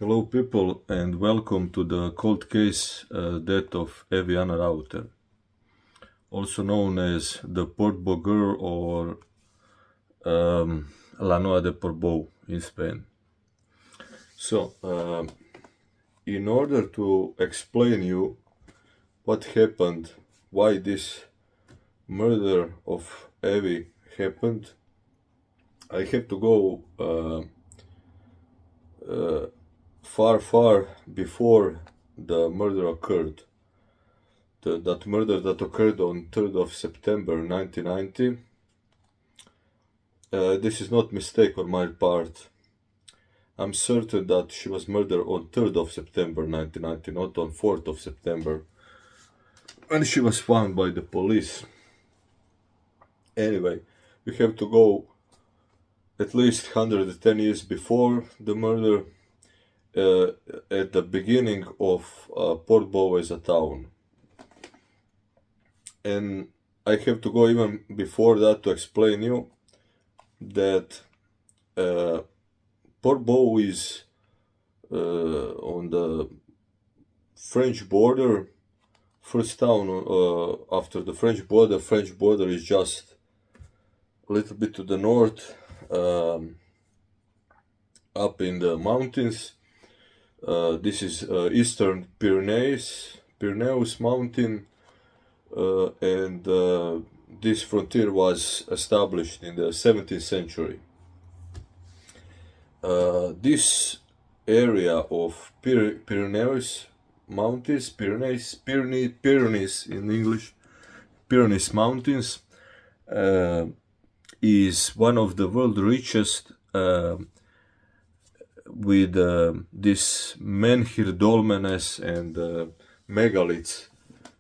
Hello people and welcome to the cold case death of Evi Rauter, also known as the Portbou girl or La Noia de Portbou in Spain. So, in order to explain you what happened, why this murder of Evi happened, I have to go far before the murder occurred. That murder that occurred on 3rd of September 1990. This is not mistake on my part. I'm certain that she was murdered on 3rd of September 1990, not on 4th of September, when she was found by the police. Anyway, we have to go at least 110 years before the murder, at the beginning of Portbou as a town. And I have to go even before that to explain you that Portbou is on the French border, first town after the French border. French border is just a little bit to the north, up in the mountains. This is Eastern Pyrenees mountain, and this frontier was established in the 17th century. This area of Pyrenees mountains, Pyrenees in English, Pyrenees mountains, is one of the world's richest, with this menhir dolmenes and megaliths.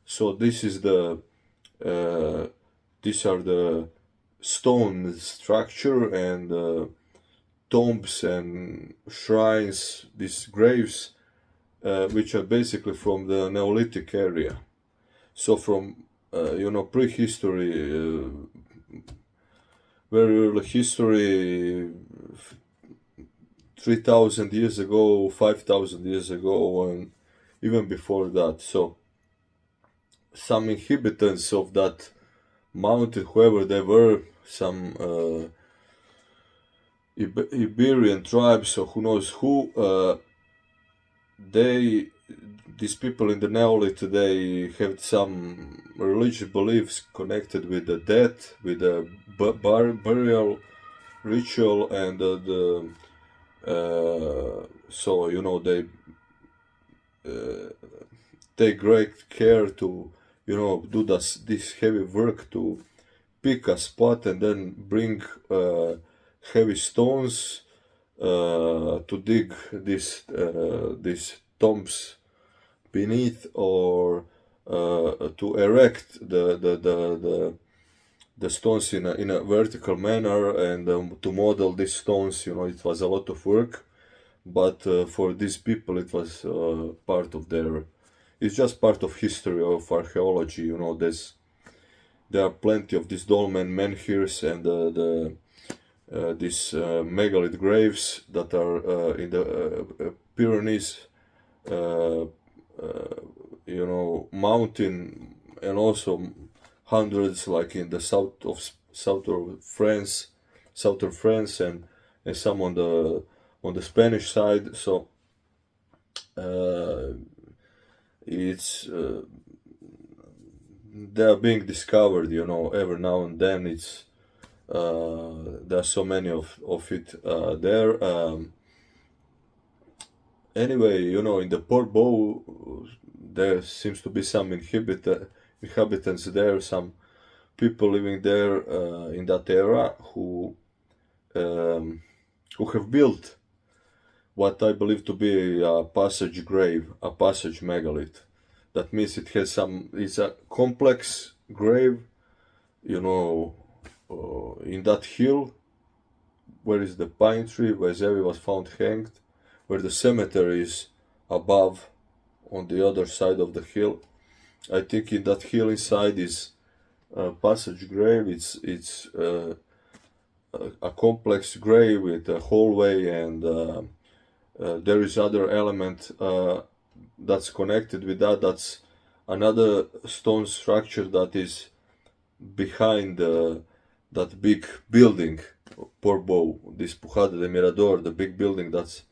So this is these are the stone structure and tombs and shrines, these graves, which are basically from the Neolithic area. So from prehistory, very early history, 3,000 years ago, 5,000 years ago, and even before that. So some inhabitants of that mountain, whoever they were, some Iberian tribes or who knows who, these people in the Neolithic, they have some religious beliefs connected with the death, with the burial ritual, and so they take great care to do this heavy work to pick a spot and then bring heavy stones to dig these tombs beneath, or to erect the stones in a vertical manner, and to model these stones. It was a lot of work, but for these people it was part of their. It's just part of history of archaeology. There are plenty of these dolmen menhirs and these megalith graves that are in the Pyrenees, mountain, and also hundreds like in the southern France, and some on the Spanish side. So it's they are being discovered, every now and then. It's there are so many of it there. Anyway, in the Portbou, there seems to be some inhabitants there, some people living there in that era who have built what I believe to be a passage grave, a passage megalith. That means it's a complex grave, in that hill where is the pine tree where Evi was found hanged, where the cemetery is above on the other side of the hill. I think in that hill inside is a passage grave. It's a complex grave with a hallway and there is other element that's connected with that. That's another stone structure that is behind that big building, Portbou, this Pujada de Mirador, the big building that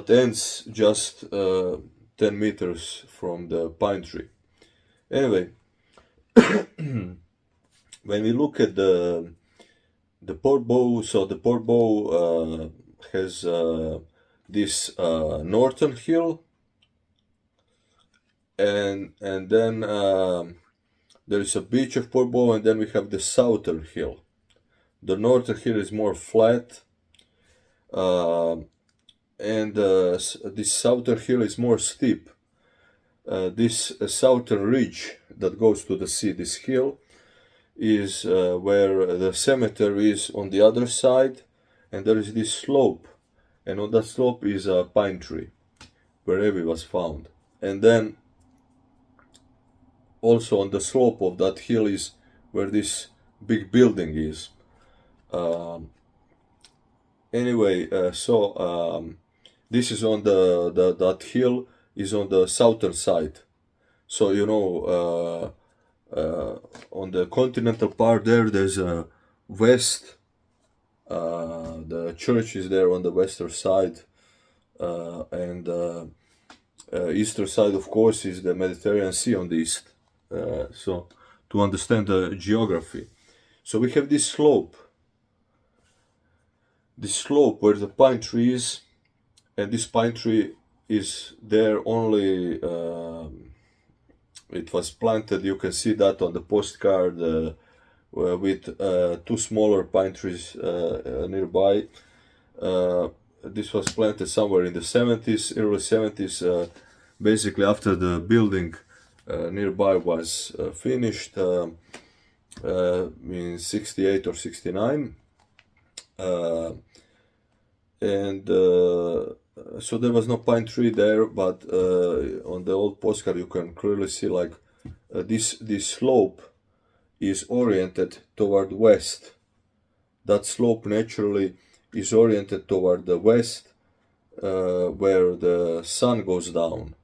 ends just 10 meters from the pine tree. Anyway, when we look at the Portbou, so the Portbou has this northern hill, and then there is a beach of Portbou, and then we have the southern hill. The northern hill is more flat, and this southern hill is more steep. This southern ridge that goes to the sea, this hill, is where the cemetery is on the other side, and there is this slope, and on that slope is a pine tree where Evi was found. And then also on the slope of that hill is where this big building is. Anyway, this is on that hill is on the southern side. So you know, on the continental part there's a west. The church is there on the western side, and eastern side, of course, is the Mediterranean Sea on the east. So to understand the geography, so we have this slope where the pine tree is, and this pine tree is there only. It was planted. You can see that on the postcard with two smaller pine trees nearby. This was planted somewhere in the 70s, early 70s, basically after the building nearby was finished in 68 or 69. So there was no pine tree there, but on the old postcard you can clearly see like this slope is oriented toward west. That slope naturally is oriented toward the west, where the sun goes down.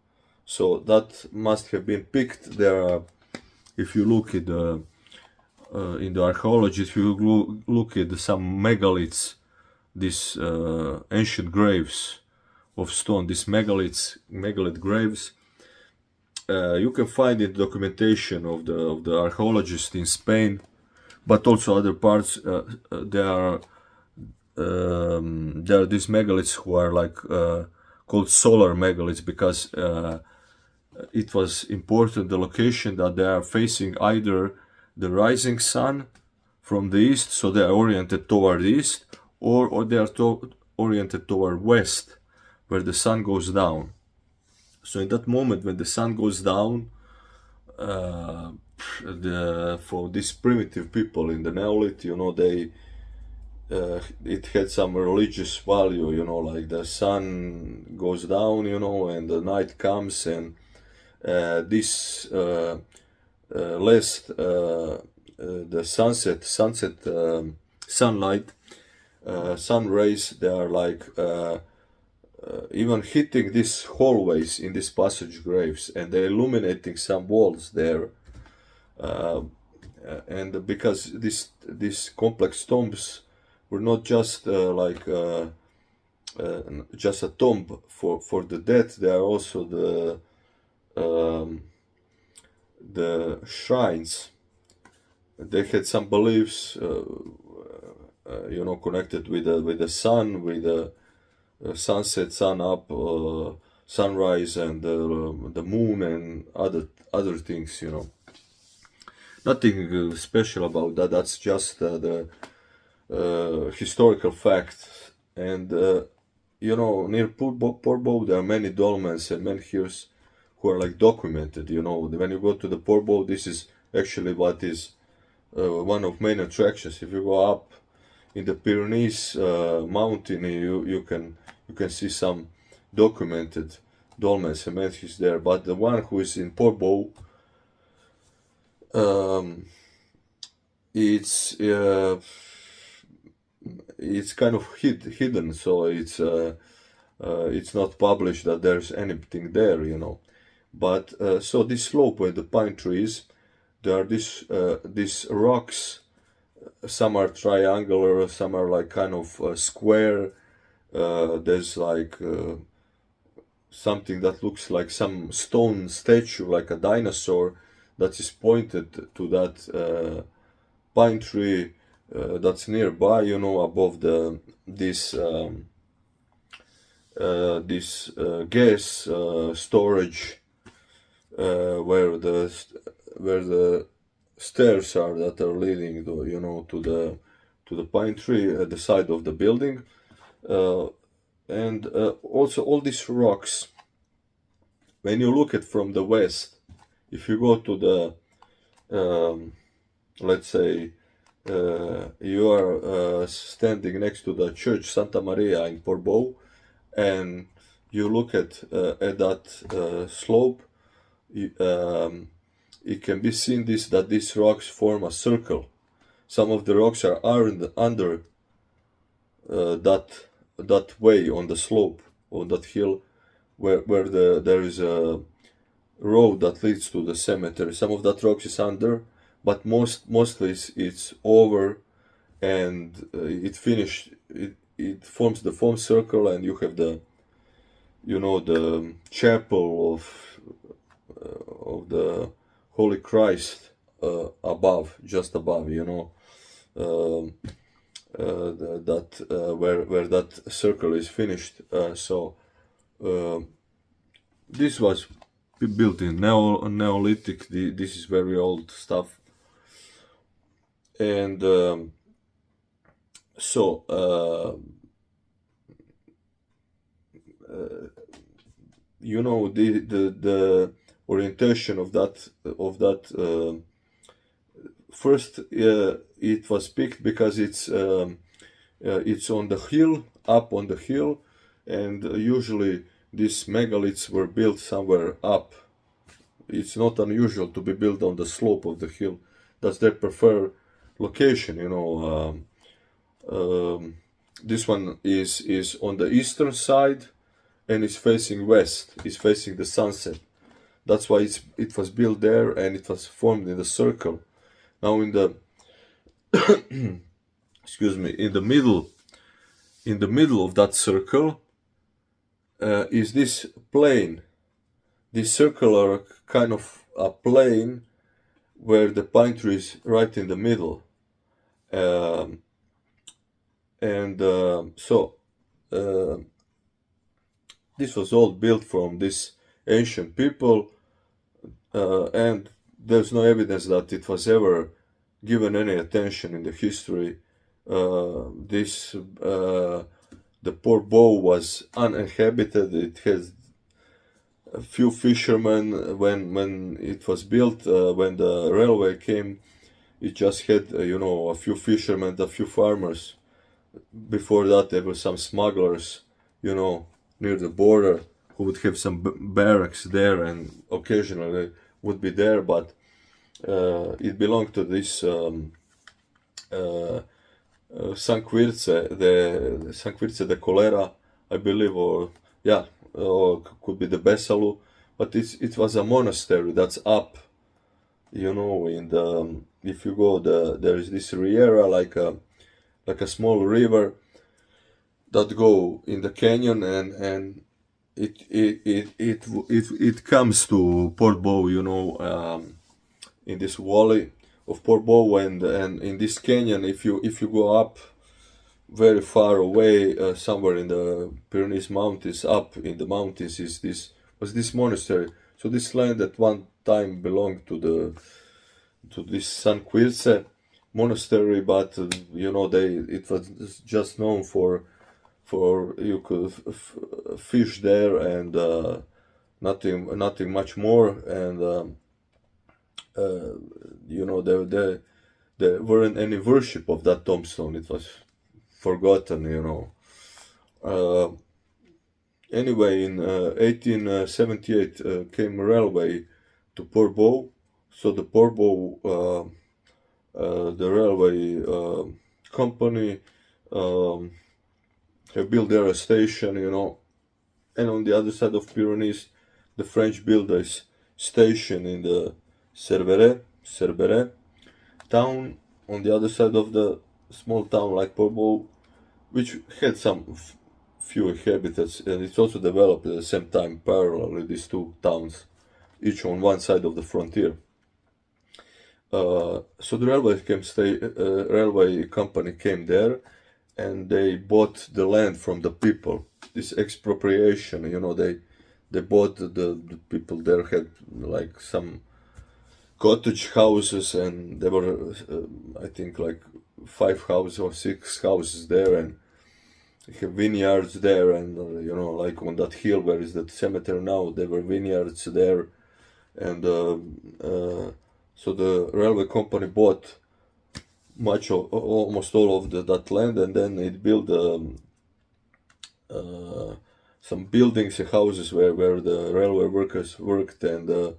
So that must have been picked there. If you look at in the archaeology, if you look at some megaliths, these ancient graves of stone, these megalith graves, you can find in documentation of the archaeologists in Spain, but also other parts. There are these megaliths who are like called solar megaliths, because it was important, the location, that they are facing either the rising sun from the east, so they are oriented toward the east, or they are oriented toward west, where the sun goes down. So in that moment when the sun goes down, for these primitive people in the Neolith, you know, it had some religious value, you know, like the sun goes down, you know, and the night comes, and this lest the sunlight, sun rays, they are like even hitting these hallways in these passage graves, and they're illuminating some walls there. And because these complex tombs were not just just a tomb for the dead, they are also the shrines. They had some beliefs, you know, connected with the sun, with the sunset, sun up, sunrise, and the moon, and other things, you know. Nothing special about that. That's just the historical fact. And you know, near Portbou there are many dolmens and menhirs who are like documented. You know, when you go to the Portbou, this is actually what is one of main attractions. If you go up in the Pyrenees mountain, you can see some documented dolmens and menhirs there. But the one who is in Portbou, it's kind of hidden, so it's It's not published that there's anything there, you know. But so this slope where the pine trees, there are these rocks. Some are triangular, some are like kind of square. There's like something that looks like some stone statue, like a dinosaur, that is pointed to that pine tree that's nearby, you know, above this gas storage where the stairs are that are leading to, you know, to the pine tree at the side of the building. And also all these rocks, when you look at from the west, if you go to the let's say you are standing next to the church Santa Maria in Portbou, and you look at that slope, it can be seen that these rocks form a circle. Some of the rocks are under that way on the slope, on that hill, where there is a road that leads to the cemetery. Some of that rocks is under, but mostly it's over, and it forms the foam circle, and you have the, you know, the chapel of the Holy Christ above, just above, you know, where that circle is finished. So this was built in Neolithic. This is very old stuff, and you know, the orientation of that first it was picked because it's on the hill, up on the hill, and usually these megaliths were built somewhere up. It's not unusual to be built on the slope of the hill. That's their preferred location, you know. This one is on the eastern side, and is facing west. Is facing the sunset. That's why it was built there, and it was formed in the circle. Now in the excuse me, in the middle of that circle is this plane, this circular kind of a plane where the pine tree is right in the middle. This was all built from this ancient people, and there's no evidence that it was ever given any attention in the history. The Portbou was uninhabited. It has a few fishermen when it was built. When the railway came, it just had you know, a few fishermen, a few farmers. Before that, there were some smugglers, you know, near the border, who would have some barracks there, and occasionally would be there, but it belonged to this Sanquirce de Colera, I believe, or yeah, or could be the Besalu, but it was a monastery that's up, you know, in the, if you go, there is this riera, like a small river that go in the canyon, and it comes to Portbou, you know, in this valley of Portbou, and in this canyon, if you go up very far away, somewhere in the Pyrenees mountains, up in the mountains, was this monastery. So this land at one time belonged to this San Quirce monastery, but you know, it was just known for you could fish there, and nothing much more, and you know, there weren't any worship of that tombstone. It was forgotten, you know. Anyway, in 1878 came railway to Portbou. So the Portbou, the railway company, have built there a station, you know, and on the other side of Pyrenees, the French built a station in the Cerbere town, on the other side of the small town like Portbou, which had some few inhabitants, and it's also developed at the same time parallelly, these two towns, each on one side of the frontier. So the railway company came there, and they bought the land from the people. This expropriation, they bought the people there had like some cottage houses, and there were I think like 5 houses or 6 houses there, and have vineyards there, and like on that hill where is that cemetery now, there were vineyards there, and so the railway company bought almost all of that land, and then it built some buildings and houses where the railway workers worked, and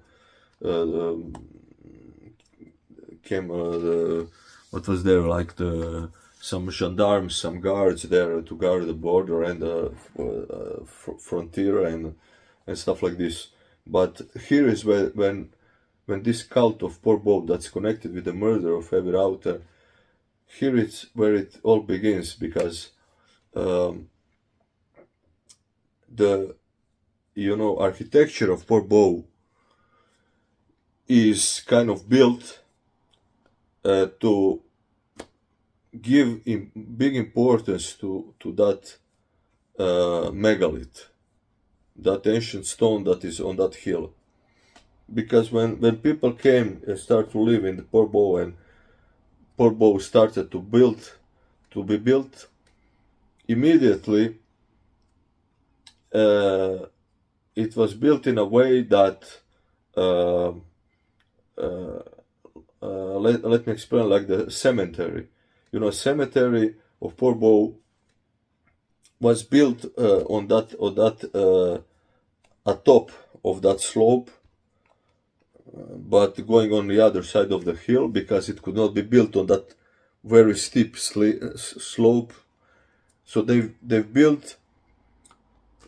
came what was there, like some gendarmes, some guards there to guard the border and the frontier and stuff like this. But here is when this cult of Portbou that's connected with the murder of Evi Rauter, here it's where it all begins, because the architecture of Portbou is kind of built to give big importance to that megalith, that ancient stone that is on that hill. Because when people came and started to live in the Portbou, and Portbou started to be built, immediately it was built in a way that let me explain, like the cemetery. Cemetery of Portbou was built on that atop of that slope, but going on the other side of the hill, because it could not be built on that very steep slope. So they've built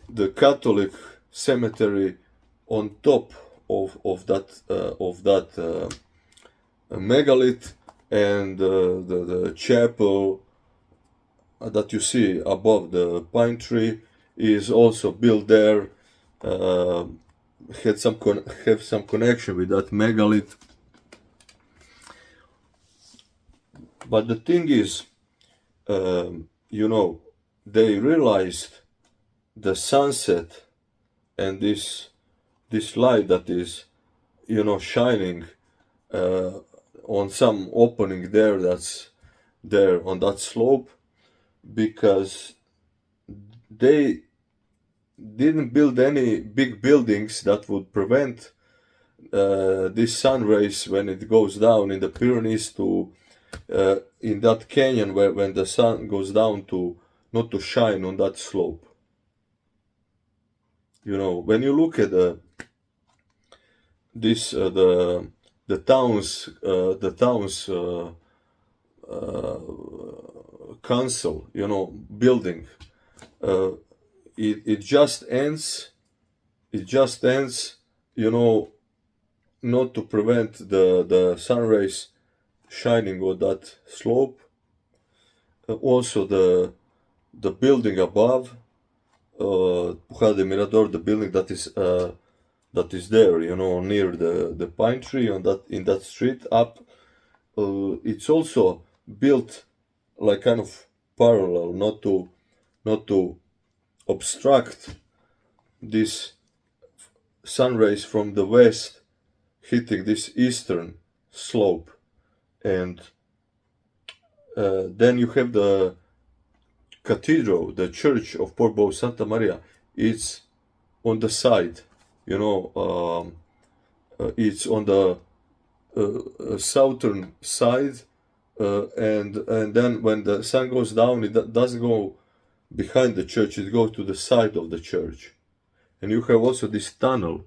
the Catholic cemetery on top of that megalith, and the chapel that you see above the pine tree is also built there. Have some connection with that megalith. But the thing is, they realized the sunset and this light that is, shining on some opening there that's there on that slope, because they didn't build any big buildings that would prevent this sun rays when it goes down in the Pyrenees to in that canyon, where when the sun goes down, to not to shine on that slope. When you look at the town's council, building, it just ends, not to prevent the sun rays shining on that slope. Also the building above, Pujar de Mirador, the building that is there, near the pine tree in that street up, it's also built like kind of parallel, not to obstruct this sun rays from the west hitting this eastern slope. And then you have the cathedral, the church of Portbou Santa Maria. It's on the side, it's on the southern side, and then when the sun goes down, it doesn't go behind the church, it goes to the side of the church. And you have also this tunnel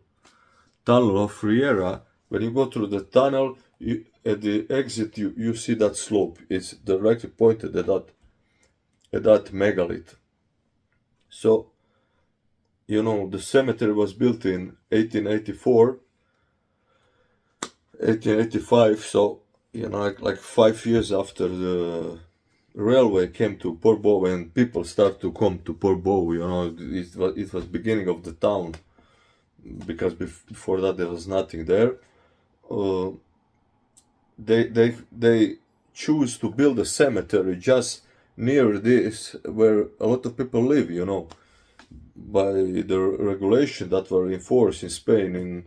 of Riera. When you go through the tunnel, at the exit you see that slope. It's directly pointed at that megalith. So the cemetery was built in 1884, 1885, so, like 5 years after the railway came to Portbou and people start to come to Portbou, it was beginning of the town, because before that there was nothing there. Uh, they choose to build a cemetery just near this where a lot of people live, by the regulation that were enforced in Spain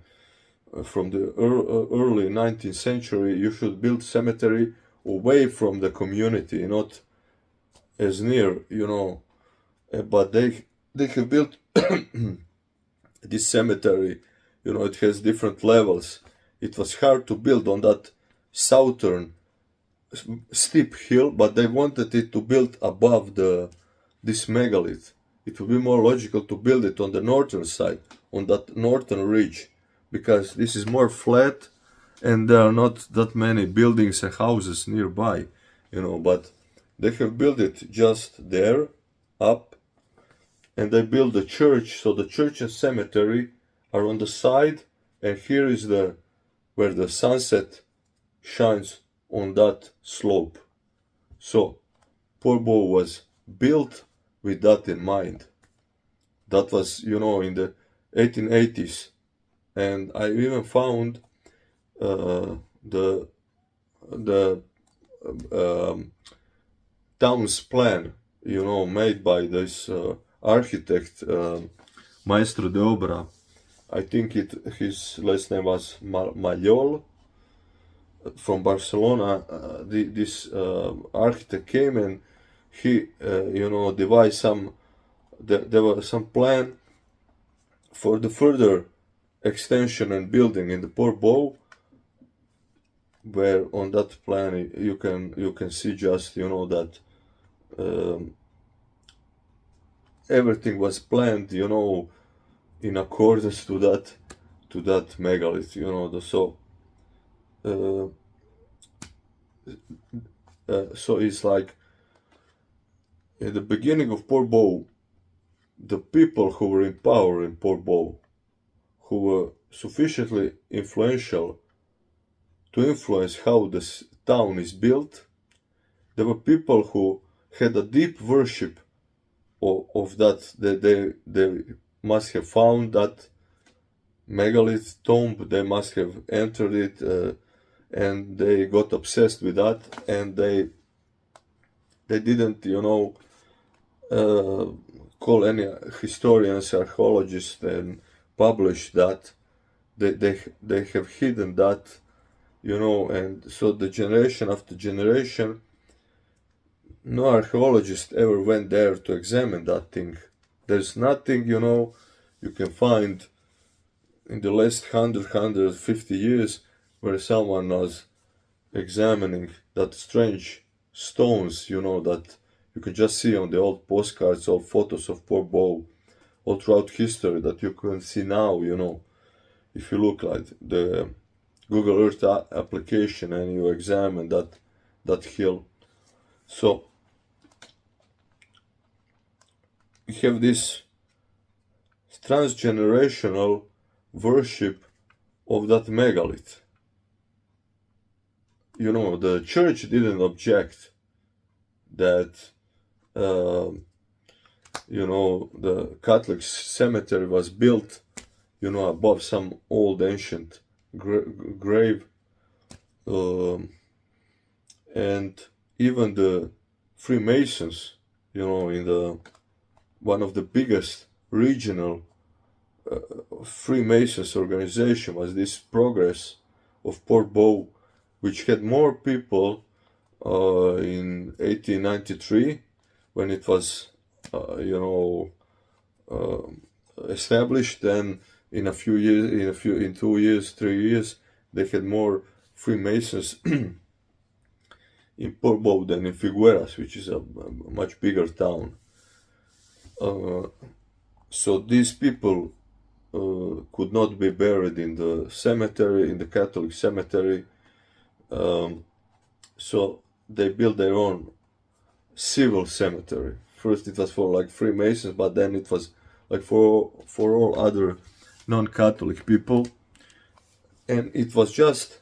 from the early 19th century. You should build cemetery away from the community, not as near, but they have built this cemetery, it has different levels. It was hard to build on that southern steep hill, but they wanted it to build above this megalith. It would be more logical to build it on the northern side, on that northern ridge, because this is more flat and there are not that many buildings and houses nearby, but they have built it just there, up, and they built the church, so the church and cemetery are on the side, and here is where the sunset shines on that slope. So Portbou was built with that in mind. That was, in the 1880s, and I even found the town's plan, made by this architect, Maestro de Obra. I think his last name was Mallol, from Barcelona. This architect came and he, devised there was some plan for the further extension and building in the Portbou, where on that plan you can see just, that everything was planned, in accordance to that megalith, so it's like at the beginning of Portbou, the people who were in power in Portbou, who were sufficiently influential to influence how this town is built, there were people who had a deep worship of that. They must have found that megalith tomb, they must have entered it, and they got obsessed with that, and they didn't, call any historians, archaeologists, and publish that. They have hidden that, and so the generation after generation, no archaeologist ever went there to examine that thing. There's nothing, you can find in the last 150 years where someone was examining that strange stones, that you can just see on the old postcards, old photos of Portbou, all throughout history, that you can see now, if you look like the Google Earth application and you examine that hill. So we have this transgenerational worship of that megalith. The church didn't object that, the Catholic cemetery was built, above some old ancient grave, and even the Freemasons, in the one of the biggest regional Freemasons organization was this Progress of Portbou, which had more people in 1893 when it was, established. Then in 2 years, 3 years, they had more Freemasons in Portbou than in Figueras, which is a much bigger town. So these people could not be buried in the cemetery, in the Catholic cemetery. So they built their own civil cemetery. First it was for like Freemasons, but then it was like for all other non-Catholic people, and it was just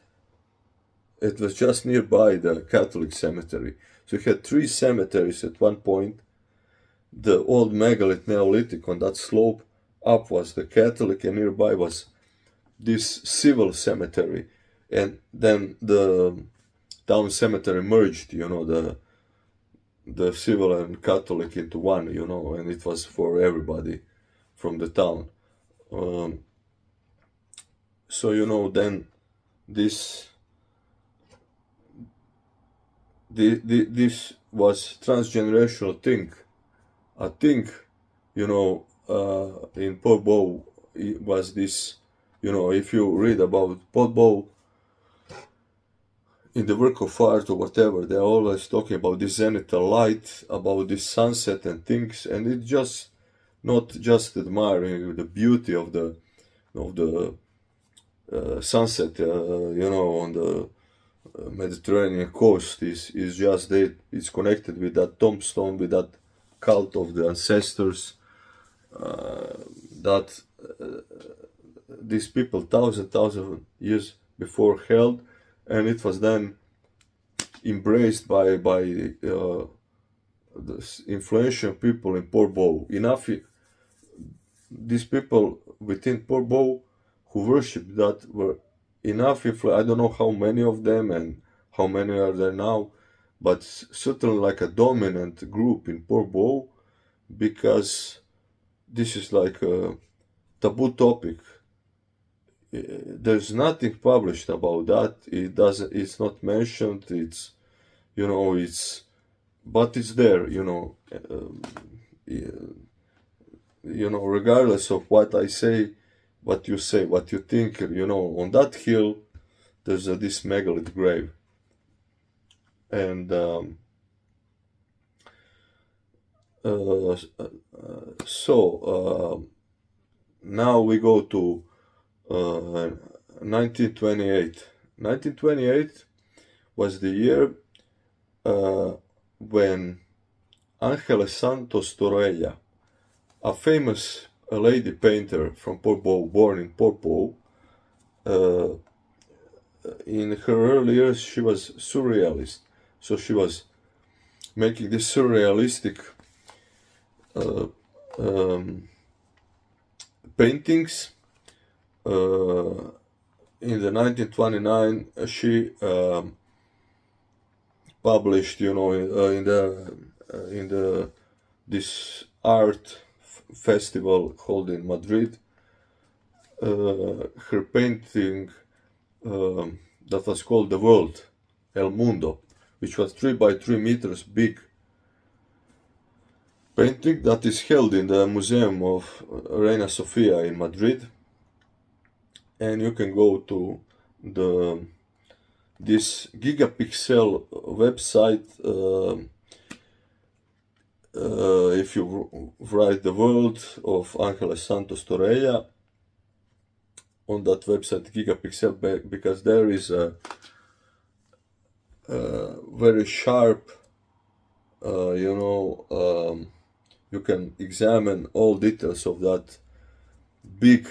nearby the Catholic cemetery. So you had three cemeteries at one point. The old megalith Neolithic on that slope up was the Catholic, and nearby was this civil cemetery, and then the town cemetery merged, the civil and Catholic into one, and it was for everybody from the town. Um, so then this this was transgenerational thing. I think in Portbou it was this. If you read about Portbou in the work of art or whatever, they're always talking about this zenithal light, about this sunset and things, and it's just not just admiring the beauty of the sunset, on the Mediterranean coast. Is just that it's connected with that tombstone, with that cult of the ancestors, that these people thousand years before held, and it was then embraced by the influential people in Portbou. Enough, these people within Portbou who worshipped that were enough. I don't know how many of them and how many are there now, but certainly like a dominant group in Portbou, because this is like a taboo topic. There's nothing published about that. It's not mentioned. But it's there. Regardless of what I say, what you say, what you think. On that hill, there's this megalith grave, and now we go to 1928. 1928 was the year when Ángeles Santos Torella, a famous lady painter from Portbou, born in Portbou, in her early years she was surrealist. So she was making this surrealistic paintings. In the 1929, she published, in the this art festival held in Madrid, her painting that was called The World, El Mundo, which was 3 by 3 meters big painting that is held in the Museum of Reina Sofia in Madrid. And you can go to this gigapixel website. If you write the world of Ángeles Santos Torella on that website, gigapixel, because there is a very sharp, you can examine all details of that big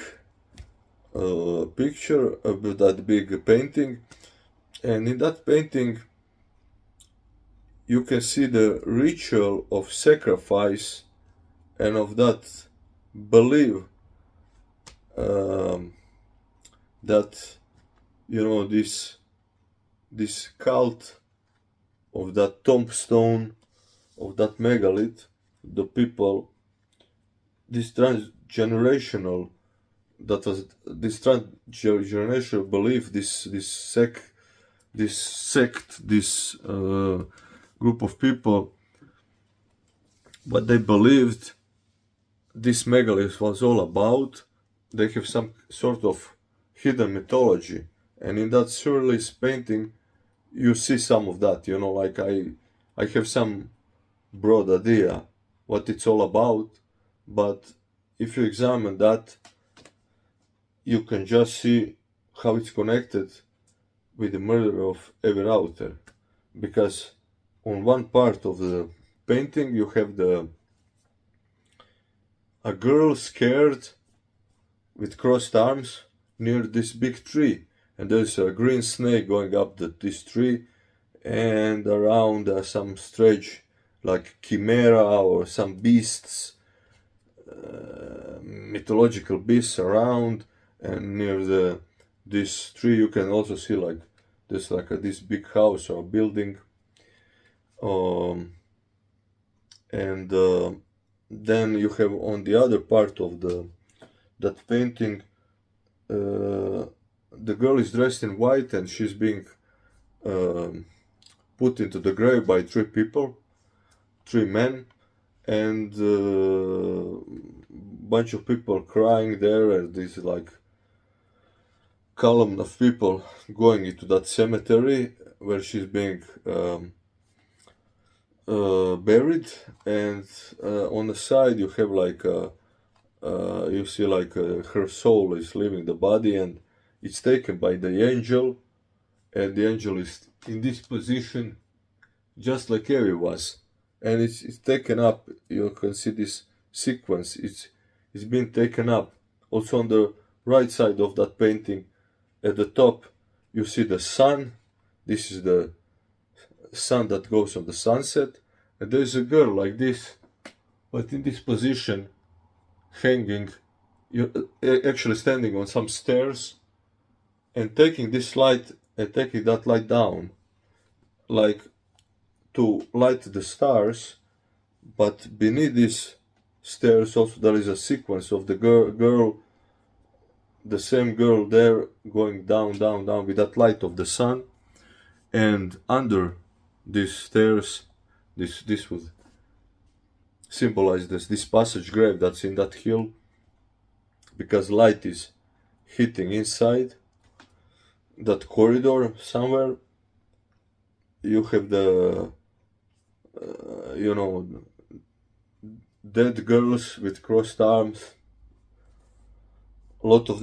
picture, of that big painting. And in that painting you can see the ritual of sacrifice and of that belief that this cult of that tombstone, of that megalith, the people, this transgenerational, that was this transgenerational belief, this sect, this group of people, what they believed this megalith was all about. They have some sort of hidden mythology, and in that surrealist painting you see some of that. Like I have some broad idea what it's all about, but if you examine that, you can just see how it's connected with the murder of Evi Rauter, because on one part of the painting you have the a girl scared with crossed arms near this big tree, and there's a green snake going up this tree, and around some strange like chimera or some beasts, mythological beasts around. And near this tree you can also see like there's like this big house or building, and then you have on the other part of that painting, the girl is dressed in white and she's being put into the grave by three men, and bunch of people crying there, and this like column of people going into that cemetery where she's being buried. And on the side you have like you see like her soul is leaving the body, and it's taken by the angel, and the angel is in this position just like Evi was, and it's taken up. You can see this sequence, it's been taken up. Also on the right side of that painting at the top you see the sun. This is the sun that goes on the sunset, and there's a girl like this, but in this position, hanging, you actually standing on some stairs and taking this light and taking that light down, like to light the stars. But beneath these stairs also there is a sequence of the girl, the same girl there, going down, down, down with that light of the sun. And under these stairs, this would symbolize this passage grave that's in that hill, because light is hitting inside that corridor somewhere. You have the dead girls with crossed arms. Lots of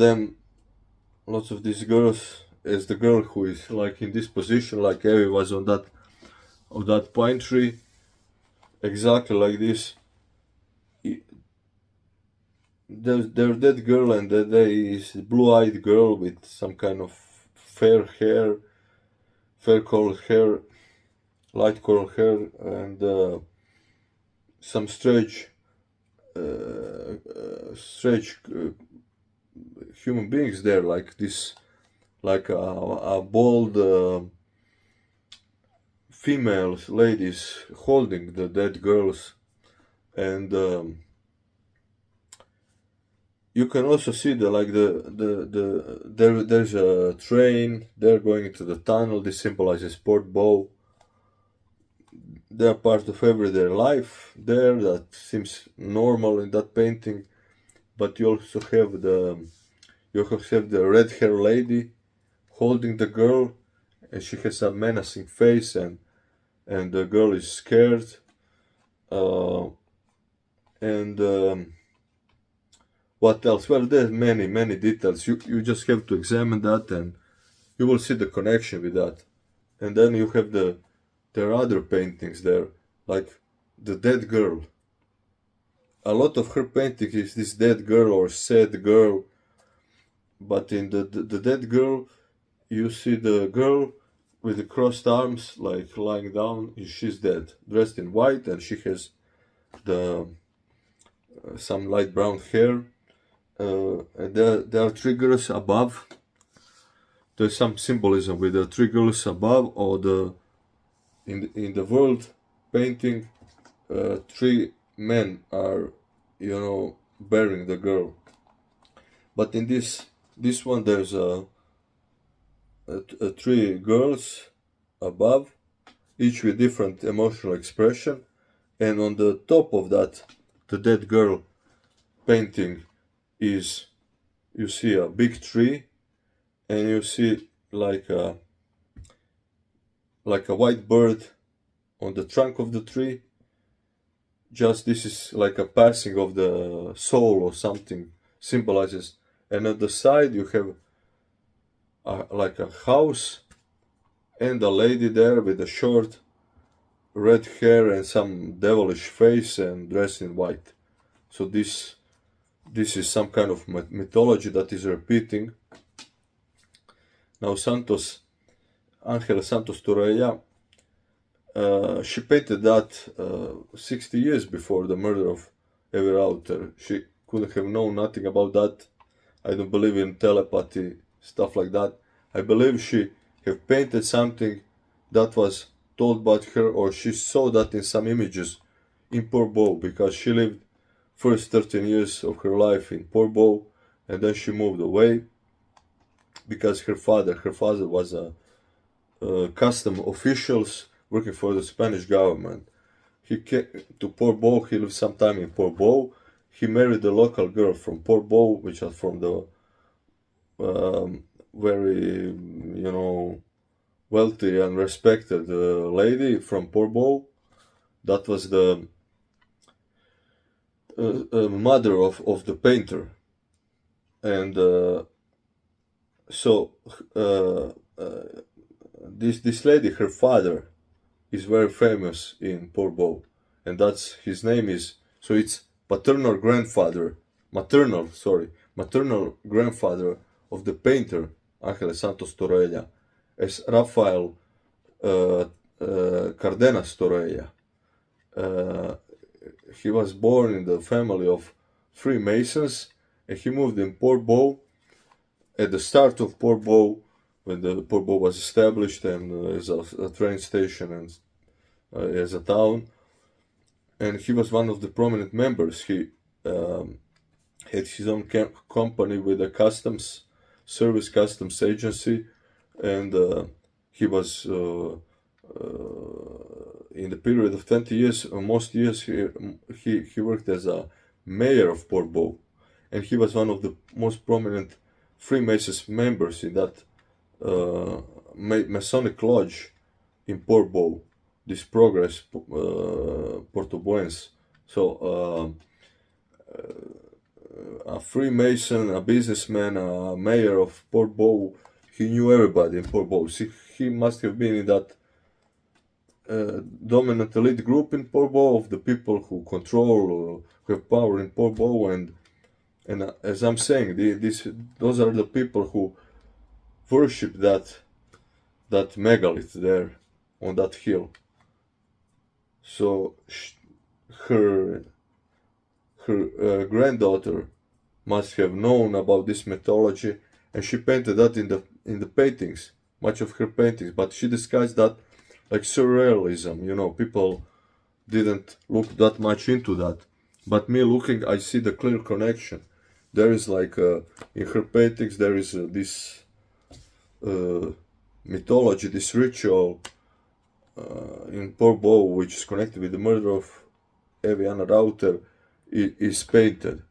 these girls, as the girl who is like in this position, like Evi was on that pine tree, exactly like this. They're dead girl, and there is blue-eyed girl with some kind of fair colored hair, light colored hair, and some strange human beings there, like this, like a bald female ladies holding the dead girls. And you can also see there's a train there going into the tunnel. This symbolizes Portbou. They are part of everyday life there, that seems normal in that painting. But you also have the red hair lady holding the girl, and she has a menacing face, and the girl is scared. What else? Well, there's many details. You just have to examine that, and you will see the connection with that. And then you have there are other paintings there, like the dead girl. A lot of her painting is this dead girl or sad girl, but in the dead girl, you see the girl with the crossed arms, like lying down. She's dead, dressed in white, and she has some light brown hair. And there are three girls above. There's some symbolism with the three girls above, or in the world painting, three men are bearing the girl. But in this one there's three girls above, each with different emotional expression, and on the top of that, the dead girl painting is, you see a big tree, and you see like a white bird on the trunk of the tree. Just this is like a passing of the soul or something, symbolizes. And at the side you have like a house and a lady there with a short red hair and some devilish face and dressed in white. So this this is some kind of mythology that is repeating. Now Angela Santos Torreya, she painted that 60 years before the murder of Evi Rauter. She couldn't have known nothing about that. I don't believe in telepathy, stuff like that. I believe she have painted something that was told about her, or she saw that in some images in Portbou, because she lived first 13 years of her life in Portbou, and then she moved away because her father was a custom officials working for the Spanish government. He came to Portbou. He lived some time in Portbou. He married a local girl from Portbou, which was from the very, wealthy and respected lady from Portbou. That was the mother of the painter. And so this lady, her father, is very famous in Portbou, and that's his name is, so it's maternal grandfather of the painter Ángel Santos Torreya, as Rafael Cardenas Torreya. He was born in the family of Freemasons, and he moved in Portbou at the start of Portbou, when the Portbou was established and as a train station and as a town. And he was one of the prominent members. He had his own company with a customs agency, and he was in the period of 20 years, most years, he worked as a mayor of Portbou, and he was one of the most prominent Freemasons members in that Masonic lodge in Portbou, this Progress Portobuense. So a Freemason, a businessman, a mayor of Portbou, he knew everybody in Portbou. He must have been in that dominant elite group in Portbou of the people who control, who have power in Portbou, and as I'm saying, those are the people who worship that megalith there on that hill. So her granddaughter must have known about this mythology, and she painted that in the paintings, much of her paintings. But she disguised that like surrealism. People didn't look that much into that. But me looking, I see the clear connection. There is like in her paintings there is this mythology, this ritual in Portbou, which is connected with the murder of Evi Rauter, is painted.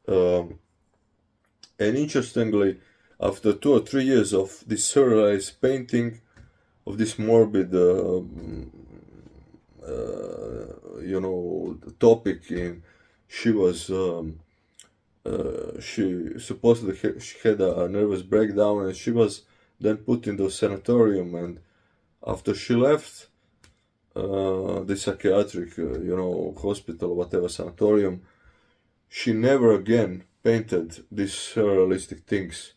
And interestingly, after 2 or 3 years of this surrealized painting, of this morbid, topic, she was, she supposedly she had a nervous breakdown, and she was then put in the sanatorium. And after she left the psychiatric, hospital, whatever, sanatorium, she never again painted these surrealistic things.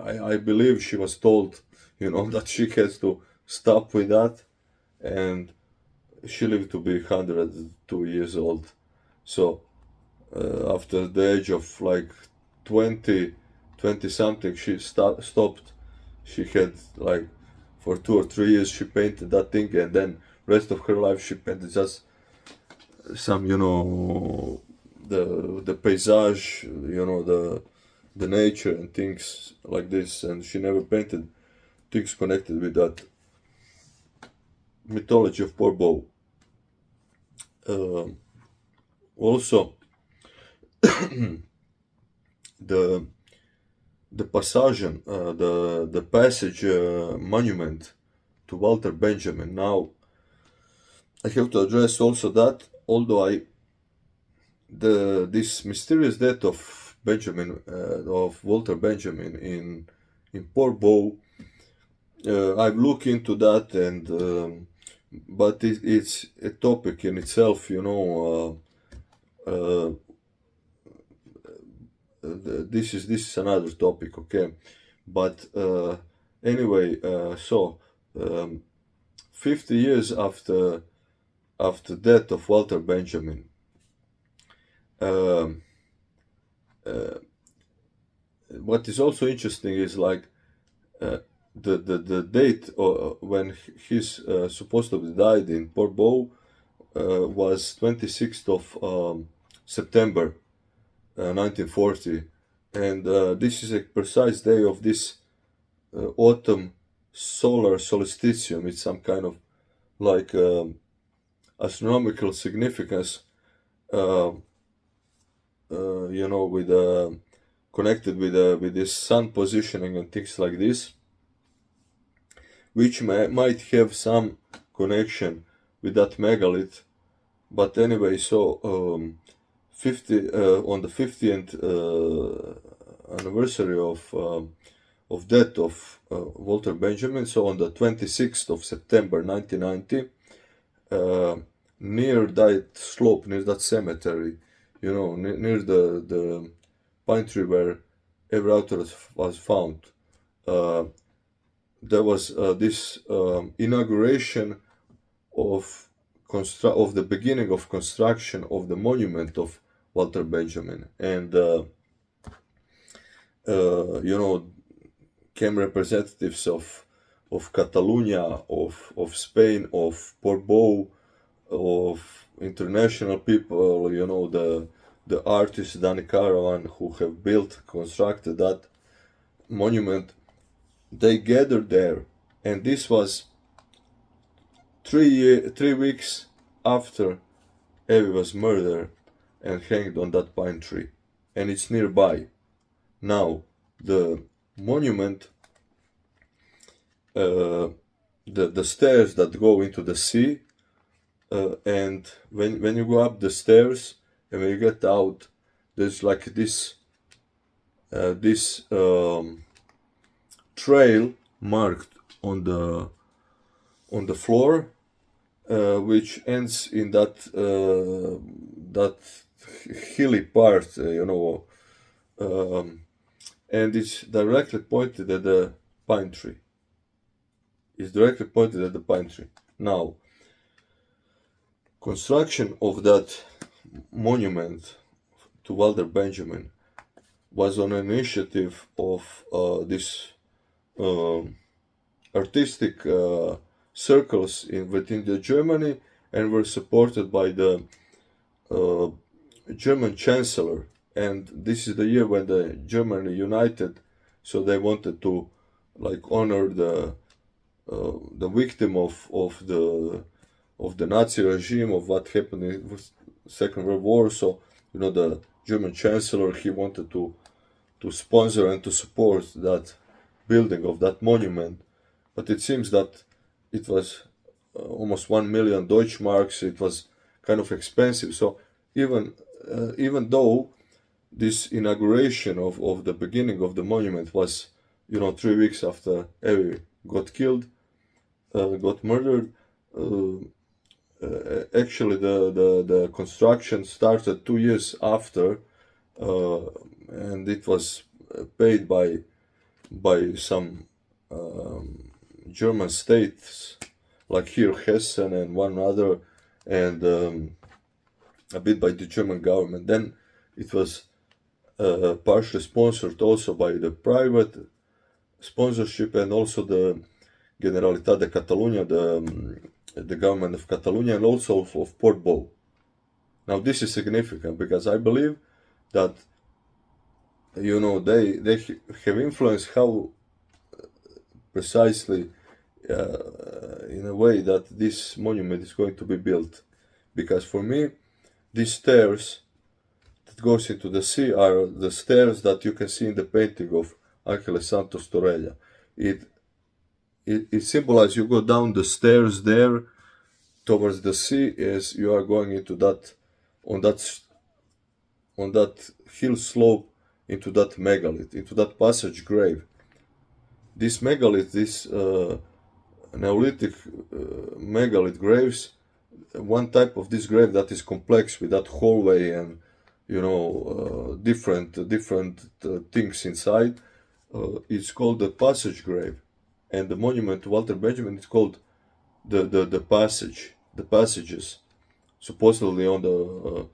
I believe she was told, that she has to stop with that, and she lived to be 102 years old. So after the age of like 20 something, she stopped. She had like for 2 or 3 years she painted that thing, and then rest of her life she painted just some, the paysage, the nature and things like this, and she never painted things connected with that mythology of Portbou. Also, the passage, the passage monument to Walter Benjamin. Now, I have to address also that, although this mysterious death of Walter Benjamin in Portbou, I've looked into that, and but it's a topic in itself. this is another topic, okay? But anyway, so 50 years after death of Walter Benjamin, um, what is also interesting is like the date when he's supposed to have died in Portbou was 26th of September 1940, and this is a precise day of this autumn solar solstitium. It's some kind of like astronomical significance, uh, with connected with this sun positioning and things like this, which might have some connection with that megalith. But anyway, so 50 on the 50th anniversary of death of Walter Benjamin, so on the 26th of September 1990, near that slope, near that cemetery, near the pine tree where Evi Rauter was found, there was this inauguration of the beginning of construction of the monument of Walter Benjamin, and came representatives of Catalonia, of Spain, of Portbou, of international people, the artists Danny Caravan who have constructed that monument. They gathered there, and this was 3 weeks after Evi was murdered and hanged on that pine tree, and it's nearby. Now, the monument, the stairs that go into the sea, and when you go up the stairs and when you get out, there's like this trail marked on the floor, which ends in that hilly part, and it's directly pointed at the pine tree. It's directly pointed at the pine tree. Now, construction of that monument to Walter Benjamin was on an initiative of this artistic circles within the Germany, and were supported by the German Chancellor. And this is the year when the Germany united, so they wanted to like honor the victim of the Nazi regime, of what happened in the Second World War. So the German Chancellor, he wanted to sponsor and to support that building of that monument, but it seems that it was almost 1 million Deutschmarks. It was kind of expensive. So even though this inauguration of the beginning of the monument was 3 weeks after Evi got killed, got murdered, actually the construction started 2 years after, and it was paid by some German states, like here Hessen and one other, and a bit by the German government. Then it was partially sponsored also by the private sponsorship, and also the Generalitat de Catalunya, the government of Catalonia, and also of Portbou. Now this is significant because I believe that they have influenced how precisely in a way that this monument is going to be built. Because for me, these stairs that goes into the sea are the stairs that you can see in the painting of Ángeles Santos Torella. It symbolizes you go down the stairs there towards the sea as you are going into that on that hill slope, into that megalith, into that passage grave. This megalith, this Neolithic megalith graves, one type of this grave that is complex with that hallway and different things inside. It's called the passage grave, and the monument to Walter Benjamin is called the passage, the passages, supposedly on the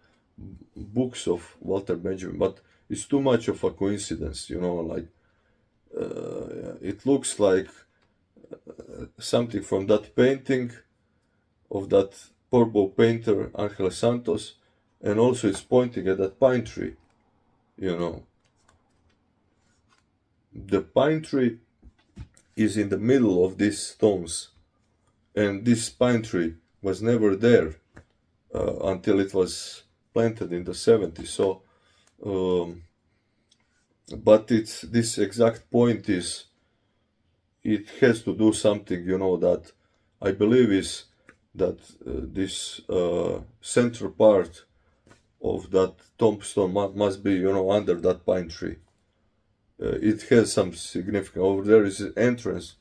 books of Walter Benjamin. But it's too much of a coincidence, like it looks like something from that painting of that Portbou painter Angel Santos, and also it's pointing at that pine tree. The pine tree is in the middle of these stones, and this pine tree was never there until it was planted in the 70s. So, but it's this exact point is it has to do something, that I believe is that this central part of that tombstone must be, under that pine tree. It has some significance. Over there is an entrance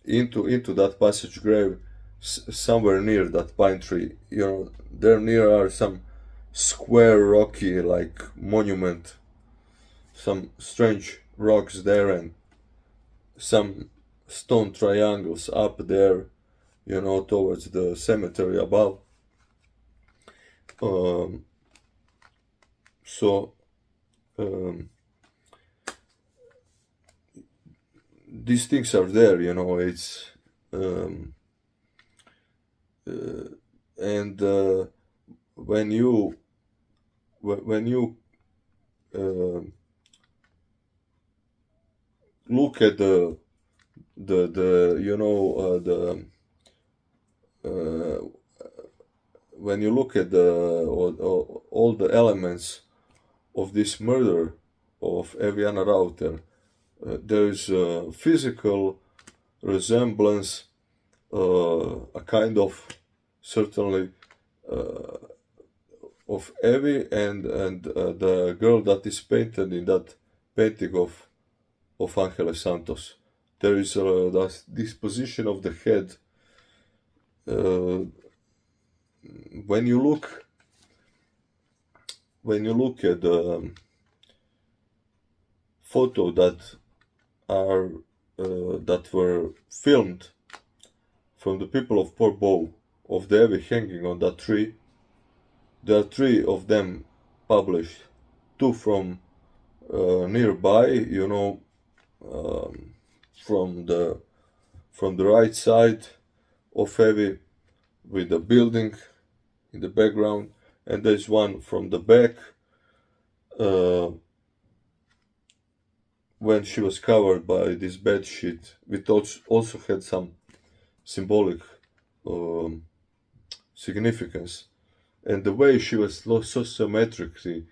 into that passage grave, somewhere near that pine tree. There near are some square rocky like monument, some strange rocks there, and some stone triangles up there, towards the cemetery above. So these things are there, it's and when you look at the when you look at all the elements of this murder of Evi Rauter, there is a physical resemblance, a kind of certainly of Evi and the girl that is painted in that painting of Angel Santos. There is this disposition of the head. When you look at the photo that were filmed from the people of Portbou of the Evi hanging on that tree, there are 3 of them published, 2 from nearby, from the right side of Evi with the building in the background, and there's one from the back when she was covered by this bed sheet, which also had some symbolic significance. And the way she was so symmetrically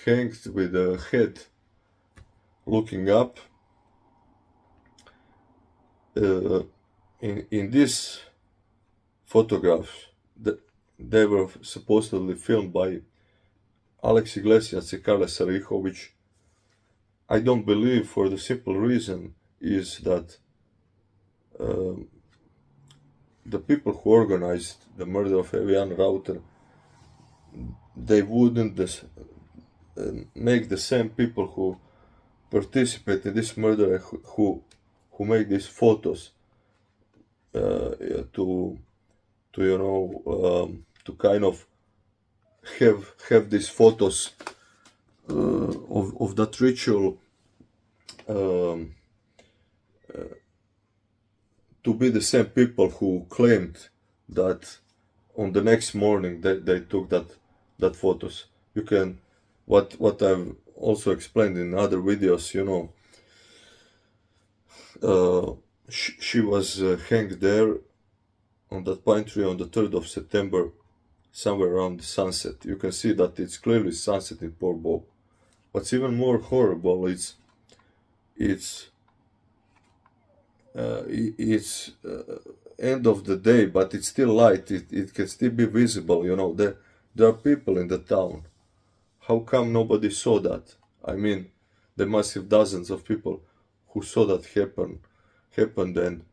hanged with the head looking up, in these photographs, they were supposedly filmed by Alex Iglesias and Carla Sarijo, which I don't believe, for the simple reason is that the people who organized the murder of Evi Rauter, they wouldn't make the same people who participate in this murder who make these photos to kind of have these photos of that ritual to be the same people who claimed that on the next morning they took that photos. You can what I've also explained in other videos, she was hanged there on that pine tree on the 3rd of September, somewhere around sunset. You can see that it's clearly sunset in Portbou. What's even more horrible is it's end of the day, but it's still light. It can still be visible. There are people in the town. How come nobody saw that? I mean, there must have dozens of people who saw that happened, and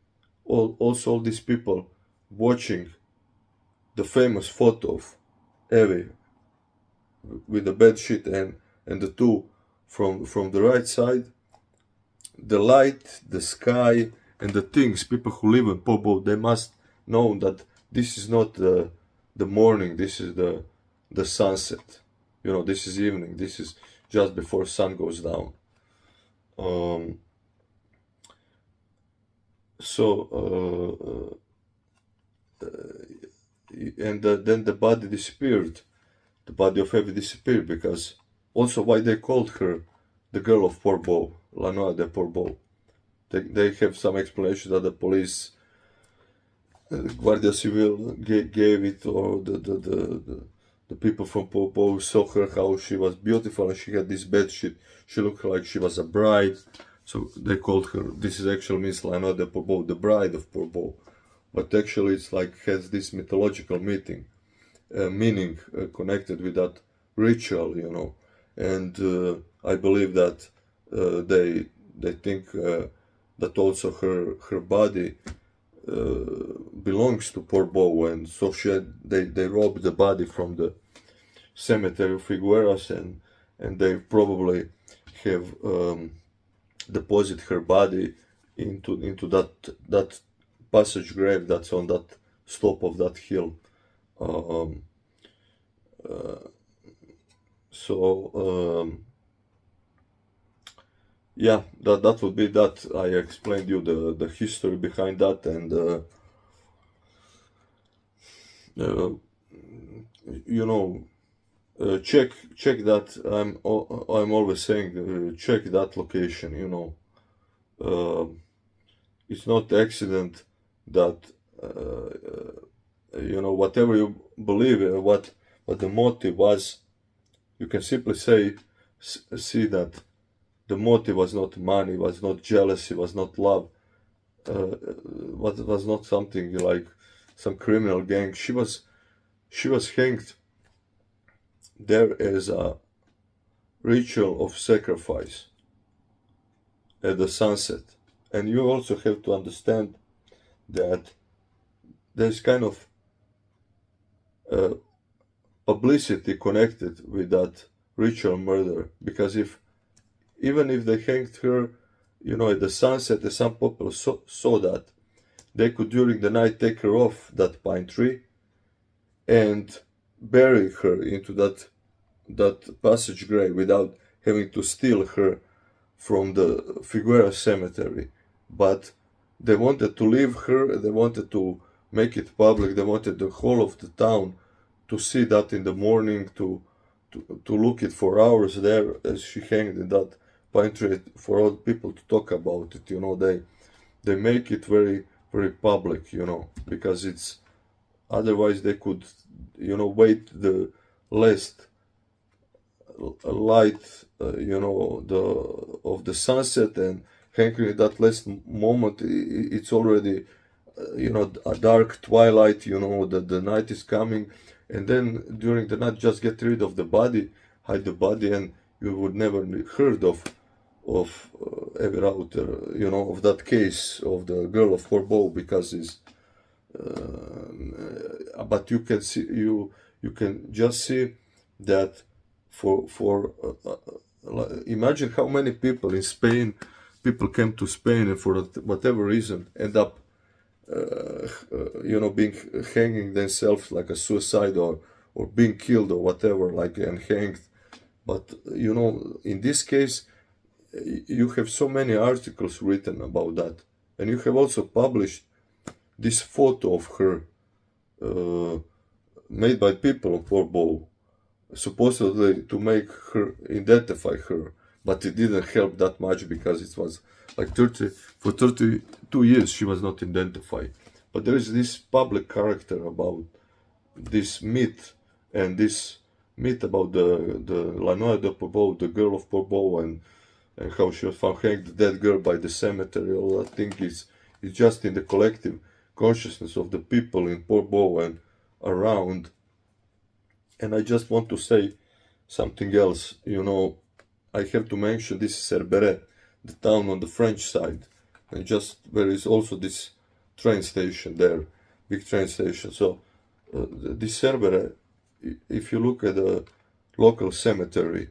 also all these people watching the famous photo of Evi with the bed sheet and the two from the right side, the light, the sky, and the things. People who live in Portbou, they must know that this is not the morning. This is the sunset. You know, this is evening. This is just before sun goes down. Um, so then the body disappeared. The body of Evi disappeared because also why they called her the girl of Portbou, La Noia de Portbou. They have some explanation that the police, Guardia Civil gave it, or the people from Portbou saw her how she was beautiful and she had this bed sheet. She looked like she was a bride, so they called her. This is actually means La Noia de Portbou, the bride of Portbou, but actually it's like has this mythological meaning connected with that ritual, you know. And I believe that they think that also her body belongs to Portbou, and so they robbed the body from the cemetery of Figueras, and they probably have deposited her body into that passage grave that's on that slope of that hill. Yeah, that would be that. I explained you the history behind that, and you know, check that. I'm always saying check that location. You know, it's not accident that you know, whatever you believe in, what the motive was, you can simply see that the motive was not money, was not jealousy, was not love, was not something like some criminal gang. She was hanged there as a ritual of sacrifice at the sunset. And you also have to understand that there's kind of publicity connected with that ritual murder, because even if they hanged her, you know, at the sunset, and some people saw that, they could during the night take her off that pine tree and bury her into that passage grave without having to steal her from the Figueras cemetery. But they wanted to leave her, they wanted to make it public, they wanted the whole of the town to see that in the morning, to look it for hours there as she hanged in that pine tree, for all people to talk about it. You know, they make it very, very public, you know, because it's otherwise they could, you know, wait the last light, you know, of the sunset and hanging that last moment. It's already you know, a dark twilight, you know, the night is coming, and then during the night just get rid of the body, hide the body, and you would never heard of Evi Rauter, you know, of that case of the girl of Portbou, because it's but you can see, you can just see that for imagine how many people in Spain, people came to Spain and for whatever reason end up you know, being hanging themselves like a suicide, or being killed or whatever, like, and hanged. But you know, in this case, you have so many articles written about that, and you have also published this photo of her made by people of Portbou, supposedly to make her identify her, but it didn't help that much, because it was like 32 years she was not identified. But there is this public character about this myth, and this myth about the La Noia de Portbou, the girl of Portbou, and how she was found hanged, the dead girl by the cemetery. All that thing is just in the collective consciousness of the people in Portbou and around. And I just want to say something else. You know, I have to mention this Cerbere, the town on the French side, and just there is also this train station there, big train station. So this Cerbere, if you look local cemetery.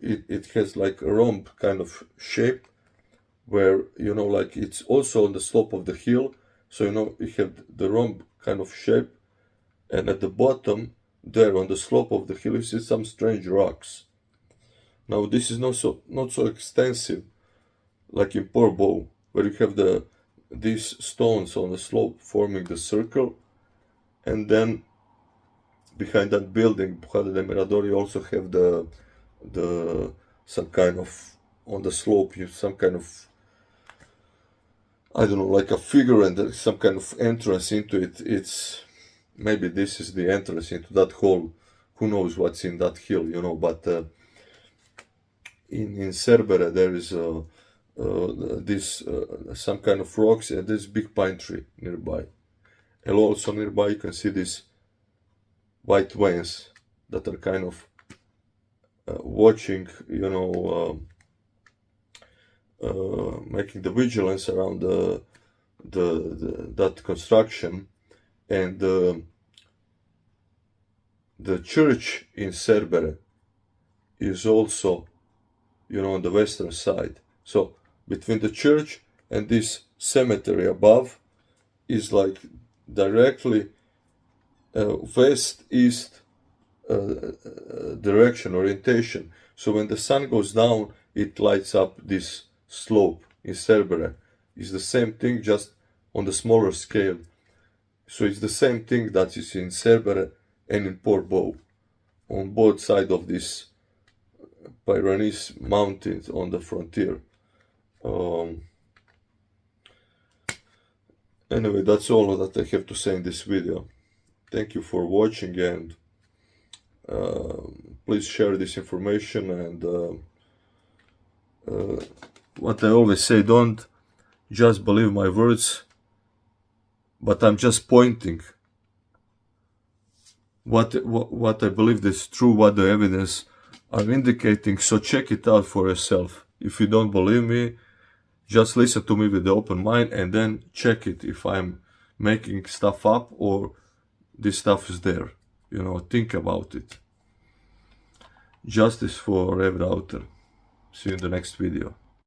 It has like a rhomb kind of shape, where, you know, like it's also on the slope of the hill, so, you know, you have the rhomb kind of shape, and at the bottom there on the slope of the hill you see some strange rocks. Now this is not so extensive like in Portbou, where you have these stones on the slope forming the circle, and then behind that building, behind the Mirador, you also have the some kind of, on the slope, you some kind of, I don't know, like a figure, and some kind of entrance into it. It's maybe this is the entrance into that hole. Who knows what's in that hill, you know? But in Cerbere there is this some kind of rocks, and this big pine tree nearby. And also nearby you can see these white vans that are kind of watching, you know, making the vigilance around that construction. And the church in Cerbere is also, you know, on the western side. So between the church and this cemetery above is like directly west-east direction, orientation. So when the sun goes down, it lights up this slope in Cerbere. It's the same thing, just on the smaller scale. So it's the same thing that is in Cerbere and in Portbou, on both sides of this Pyrenees mountains on the frontier. Anyway, that's all that I have to say in this video. Thank you for watching, and please share this information. And what I always say, don't just believe my words, but I'm just pointing what I believe is true, what the evidence are indicating. So check it out for yourself. If you don't believe me, just listen to me with the open mind, and then check it if I'm making stuff up or this stuff is there. You know, think about it. Justice for Evi Rauter. See you in the next video.